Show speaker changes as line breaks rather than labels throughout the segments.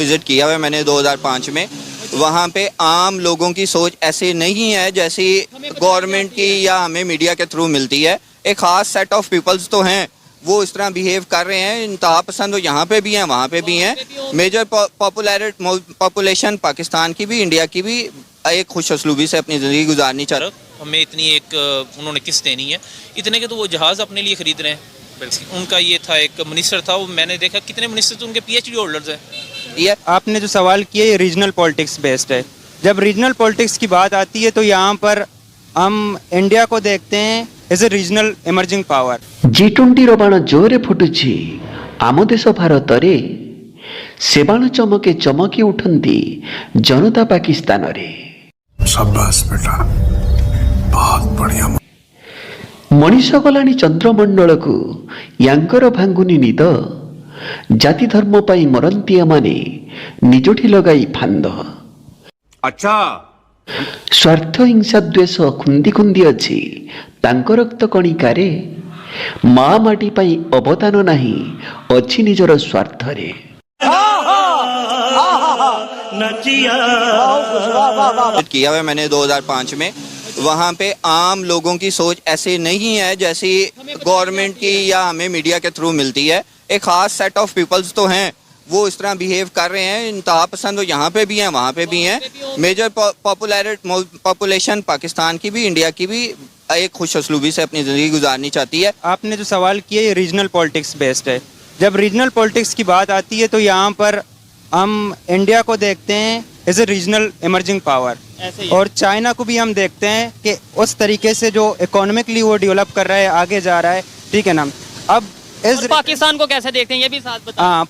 Visit किया हुआ है मैंने 2005 में। वहाँ पे आम लोगों की सोच ऐसे नहीं है जैसी गवर्नमेंट की या हमें मीडिया के थ्रू मिलती है। एक ख़ास सेट ऑफ पीपल्स तो हैं, वो इस तरह बिहेव कर रहे हैं, इंतहा पसंद, वो यहाँ पे भी हैं वहाँ पे भी हैं। मेजर पॉपुलेशन पाकिस्तान की भी, इंडिया की भी एक खुश असलूबी से अपनी ज़िंदगी गुजारनी चाह रहा है।
हमें इतनी एक उन्होंने किस्त देनी है, इतने के तो वो जहाज़ अपने लिए ख़रीद रहे हैं। उनका ये था, एक मिनिस्टर था, वो मैंने देखा कितने मिनिस्टर तो उनके PhD होल्डर्स हैं।
ये
आपने जो सवाल किया ये रीजनल पॉलिटिक्स बेस्ड है। जब रीजनल पॉलिटिक्स की बात आती है तो यहाँ पर हम इंडिया को देखते हैं as a regional emerging power.
G20 बाण जोरे फुटुछि आम देश भारत रे से बाण चमके चमकी उठंती जनता पाकिस्तान रे।
शाबाश बेटा, बहुत बढ़िया।
मनीष गलानी चंद्रमंडल को यांकर भांगुनी निद जाति धर्म पाई मरंती माने निजोठी लगाई फांद।
अच्छा,
स्वार्थ हिंसा द्वेष खुंदी खुंदी अच्छी तांक रक्त कणिकारे माँ माटी पाई अवदान नाही अच्छी निजर स्वार्थ रे।
किया हुआ है मैंने 2005 में। वहाँ पे आम लोगों की सोच ऐसे नहीं है जैसी गवर्नमेंट की या हमें मीडिया के थ्रू मिलती है। एक ख़ास सेट ऑफ पीपल्स तो हैं, वो इस तरह बिहेव कर रहे हैं, इंतहा पसंद, वो यहाँ पे भी हैं वहाँ पे भी हैं। मेजर पॉपुलेशन पाकिस्तान की भी, इंडिया की भी एक खुश असलूबी से अपनी ज़िंदगी गुजारनी चाहती है।
आपने जो सवाल किया ये रीजनल पॉलिटिक्स बेस्ड है। जब रीजनल पॉलिटिक्स की बात आती है तो यहाँ पर हम इंडिया को देखते हैं as a regional emerging power, और चाइना को भी हम देखते हैं कि उस तरीके से जो इकोनॉमिकली वो डेवलप कर रहा है, आगे जा रहा है, ठीक है ना। अब
और पाकिस्तान को कैसे देखते हैं ये भी साथ बताओ।
हाँ,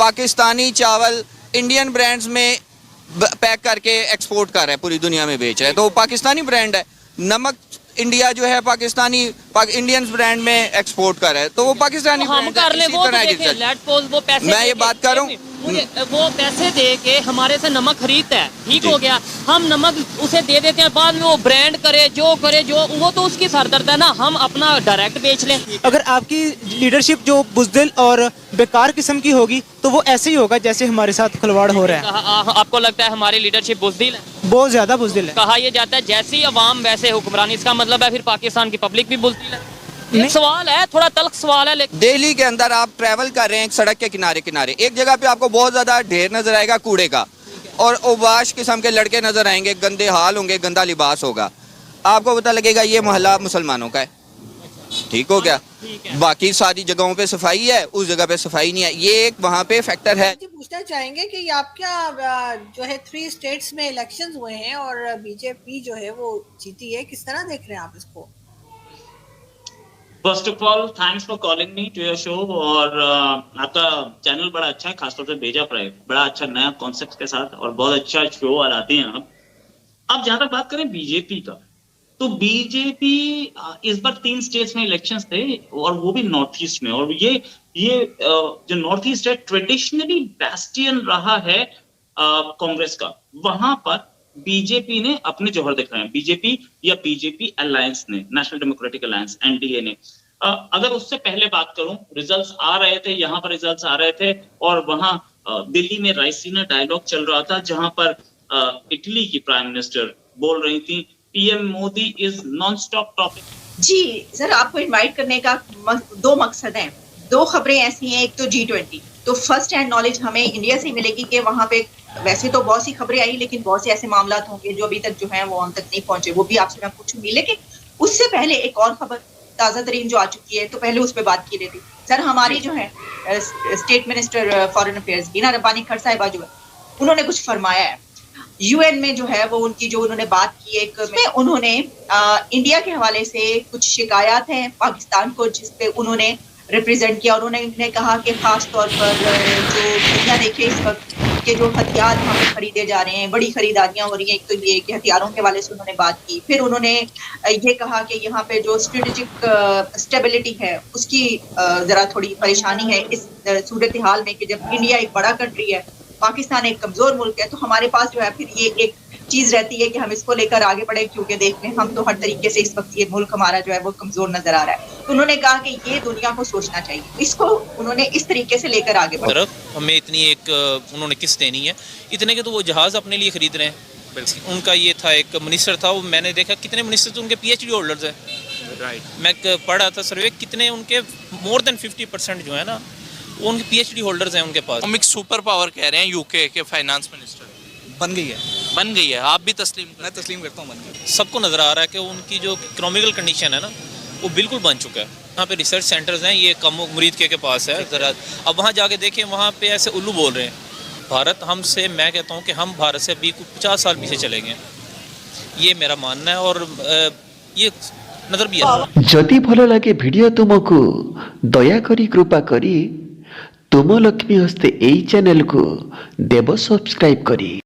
पाकिस्तानी चावल इंडियन ब्रांड्स में पैक करके एक्सपोर्ट कर रहा है, पूरी दुनिया में बेच रहा है, तो वो पाकिस्तानी ब्रांड है। नमक इंडिया जो है पाकिस्तानी इंडियन ब्रांड में एक्सपोर्ट कर रहा है, तो वो पाकिस्तानी
हम कर ले वो देखें, लेट सपोज वो पैसे
मैं ये बात कर रहा हूँ,
वो पैसे दे के हमारे से नमक खरीदता है, ठीक हो गया, हम नमक उसे दे देते हैं, बाद में वो ब्रांड करे जो वो तो उसकी सरदर्द है ना, हम अपना डायरेक्ट बेच लें।
अगर आपकी लीडरशिप जो बुज़दिल और बेकार किस्म की होगी तो वो ऐसे ही होगा जैसे हमारे साथ खिलवाड़ हो रहा है।
आपको लगता है हमारी लीडरशिप बुज़दिल है?
बहुत ज्यादा बुज़दिल है।
कहा यह जाता है जैसी अवाम वैसे हुक्मरानी, इसका मतलब है फिर पाकिस्तान की पब्लिक भी बुज़दिल है। सवाल है, थोड़ा तल्ख सवाल है, लेकिन
दिल्ली के अंदर आप ट्रैवल कर रहे हैं, एक सड़क के किनारे किनारे एक जगह पे आपको बहुत ज्यादा ढेर नजर आएगा कूड़े का, और ओबाश किस्म के लड़के नजर आएंगे, गंदे हाल होंगे, गंदा लिबास होगा, आपको पता लगेगा ये मोहल्ला मुसलमानों का है, ठीक हो गया। बाकी सारी जगहों पे सफाई है, उस जगह पे सफाई नहीं है, ये एक वहाँ पे फैक्टर है।
पूछना चाहेंगे कि आपका जो है 3 स्टेट्स में इलेक्शंस हुए हैं और बीजेपी जो है वो जीती है, किस तरह देख रहे हैं आप इसको?
First of all thanks for calling me to your show, और आपका चैनल बड़ा अच्छा है, खासतौर से भेजा प्राइव, बड़ा अच्छा नया कॉन्सेप्ट के साथ, और बहुत अच्छा शो लाते हैं आप। अब जहां तक बात करें बीजेपी का, तो बीजेपी इस बार 3 स्टेट्स में इलेक्शंस थे, और वो भी नॉर्थ ईस्ट में, और ये जो नॉर्थ ईस्ट है ट्रेडिशनली बेस्टियन रहा है कांग्रेस का, वहां पर बीजेपी ने अपने जौहर दिखाए, बीजेपी या बीजेपी अलायंस ने, नेशनल डेमोक्रेटिक अलायंस NDA ने। अगर उससे पहले बात करूं, रिजल्ट्स आ रहे थे, यहाँ पर रिजल्ट्स आ रहे थे, और वहां दिल्ली में रायसीना डायलॉग चल रहा था, जहां पर इटली की प्राइम मिनिस्टर बोल रही थी PM Modi is non stop topic.
जी सर, आपको इनवाइट करने का 2 मकसद हैं, 2 खबरें ऐसी हैं। एक तो G20, तो फर्स्ट हैंड नॉलेज हमें इंडिया से मिलेगी कि वहाँ पे वैसे तो बहुत सी खबरें आई, लेकिन बहुत से ऐसे मामला होंगे जो अभी तक जो है वो हम तक नहीं पहुंचे, वो भी आपसे मैं पूछूंगी। लेकिन उससे पहले एक और खबर ताज़ा तरीन जो आ चुकी है, तो पहले उस पर बात की लेती। सर, हमारी जो है स्टेट मिनिस्टर फॉरेन अफेयर्स बीना रब्बानी खर साहिबा जो है, उन्होंने कुछ फरमाया है UN में, जो है वो उनकी जो उन्होंने बात की, एक में उन्होंने इंडिया के हवाले से कुछ शिकायत हैं पाकिस्तान को, जिसपे उन्होंने रिप्रेजेंट किया, और उन्होंने कहा कि खास तौर पर जो दुनिया देखे इस वक्त के जो हथियार हमें खरीदे जा रहे हैं, बड़ी खरीदारियां हो रही हैं, एक तो ये कि हथियारों के हवाले से उन्होंने बात की। फिर उन्होंने ये कहा कि यहाँ पे जो स्ट्रेटेजिक स्टेबिलिटी है उसकी जरा थोड़ी परेशानी है इस सूरत हाल में, कि जब इंडिया एक बड़ा कंट्री है, पाकिस्तान एक कमजोर मुल्क है, तो हमारे पास जो है फिर ये एक चीज रहती है कि हम इसको लेकर आगे बढ़े, क्योंकि देख लें हम तो हर तरीके से इस वक्त ये मुल्क हमारा जो है वो कमजोर नजर आ रहा है। तो उन्होंने कहा कि ये दुनिया को सोचना चाहिए, इसको उन्होंने इस तरीके से लेकर आगे बढ़ा।
तरफ हमें इतनी एक उन्होंने किस्त देनी है, इतने के तो वो जहाज़ अपने लिए खरीद रहे हैं। उनका ये था, एक मिनिस्टर था, वो मैंने देखा कितने मिनिस्टर तो उनके PhD होल्डर्स हैं। राइट, मैं पढ़ रहा था सर्वे, कितने उनके मोर देन 50% जो है ना वो उनके PhD होल्डर्स हैं उनके पास।
हम एक सुपर पावर कह रहे हैं यूके के फाइनेंस मिनिस्टर
बन गई है,
आप भी तस्लीम?
मैं तस्लीम करता हूँ, बन गई।
सबको नज़र आ रहा है कि उनकी जो इकोनॉमिकल कंडीशन है ना वो बिल्कुल बन चुका है। यहाँ पे रिसर्च सेंटर्स हैं, ये कम मुरीद के पास है ज़रा, अब वहाँ जाके देखें, वहाँ पे ऐसे उल्लू बोल रहे हैं। भारत हमसे, मैं कहता हूँ कि हम भारत से अभी 50 साल पीछे चले गए, ये मेरा मानना है। और ये नज़र भी है।
जदि भल लगे वीडियो तुमको दया करी कृपा करी तुम लक्ष्मी हस्ते एई चैनल को देव सब्सक्राइब करी।